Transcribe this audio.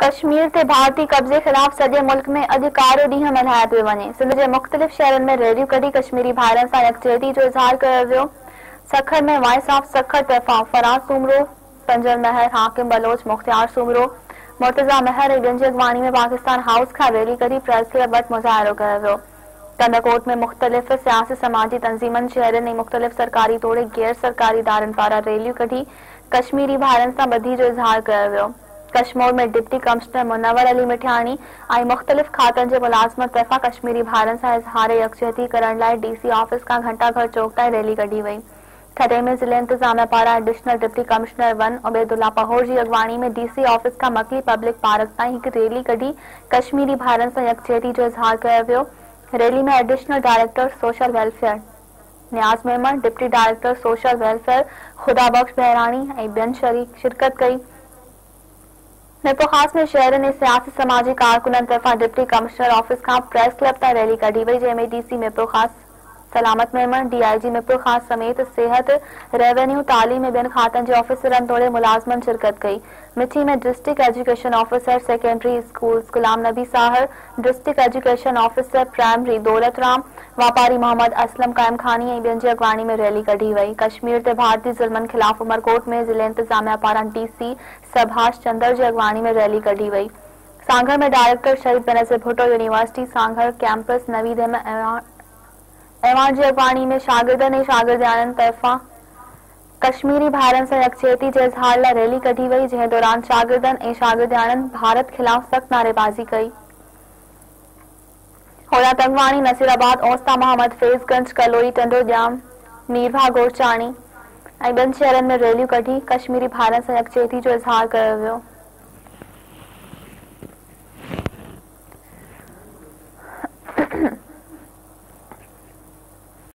कश्मीर ते भारतीय कब्जे खिलाफ सॼे मुल्क में अॼु कारो ॾींहुं मल्हायो पियो वञे। सिंध जे मुख़्तलिफ़ शहरनि में रैलियूं कढी कश्मीरी भाइरनि सां यकजहती जो इज़हार कयो वियो। सखर में वॉइस ऑफ सखर तरफ़ां फराज सूमरो, संजर महर, हाकिम बलोच, मुख्तियार सूमरो, मुर्तज़ा महर ऐं ॿियनि जी अॻवानी में पाकिस्तान हाउस खां रैली कढी प्रेस क्लब वटि मुज़ाहिरो कयो वियो। कंदकोट में मुख़्तलिफ़ सियासी समाजी तंज़ीमनि, शहरनि ऐं मुख़्तलिफ़ सरकारी तोड़े गैर सरकारी इदारनि पारां रैलियूं कढी कश्मीरी भाइरनि सां ॿधी जो इज़हार कयो वियो। कश्मीर में डिप्टी कमिश्नर मुनव्वर अली मिठाणी ऐं मुख़्तलिफ़ खातनि जे मुलाज़िमत तरफ़ां कश्मीरी भाइरनि सां इज़हार यकजहती करण लाइ DC ऑफिस खां घंटाघर चौक ताईं रैली कढी वई। खटे में ज़िले इंतज़ामिया पारां एडिशनल डिप्टी कमिश्नर 1 उबैदुल्ला पहोर जी अॻवानी में DC ऑफिस खां मकी पब्लिक पार्क ताईं हिकु रैली कढी कश्मीरी भाइरनि सां यकजहती जो इज़हार कयो वियो। रैली में additional director social welfare Niaz Memon, deputy director social welfare Khudabakhsh Behrani ऐं ॿियनि शिरकत कई। मिरपुर ख़ास में शहरनि ऐं सियासी समाजी कारकुननि तरफ़ां डिप्टी कमिश्नर ऑफिस खां प्रेस क्लब ताईं रैली कढी वई, जंहिंमें DC मिरपुर ख़ास सलामत मेमन, DIG मिरपुर ख़ास समेत सिहत, रेवेन्यू, तालीम ऐं ॿियनि खातनि जे ऑफिसरनि तोड़े मुलाज़िमनि शिरकत कई। मिठी में district education officer secondary schools Ghulam Nabi Sahar, district education officer primary Daulat Ram, वापारी मोहम्मद असलम कायम खानी ऐं ॿियनि जी अॻवानी में रैली कढी वई। कश्मीर ते भारतीय ज़ुल्मनि ख़िलाफ़ उमरकोट में ज़िले इंतज़ामिया पारां DC सभाष चंद्र जी अॻवानी में रैली कढी वई। सांघर में डायरेक्टर शहीद बेनज़ीर भुट्टो यूनिवर्सिटी सांघर कैंपस नवीद ऐवान जी अॻवानी में शागिर्दनि ऐं शागिर्दियाननि तरफ़ां कश्मीरी भाइरनि सां यकजहती जे इज़हार लाइ रैली कढी वई, जंहिं दौरान शागिर्दनि ऐं शागिर्दियाननि भारत ख़िलाफ़ सख़्त नारेबाज़ी कई। होया तंगवानी, नसीराबाद, ओस्ता मोहम्मद फैज़गंज, कलोई, टंडोजाम, मीरभा गोरचाणी ऐं ॿियनि शहरनि में रैलियूं कढी कश्मीरी भाइरनि सां यकजहती जो इज़हार कयो वियो।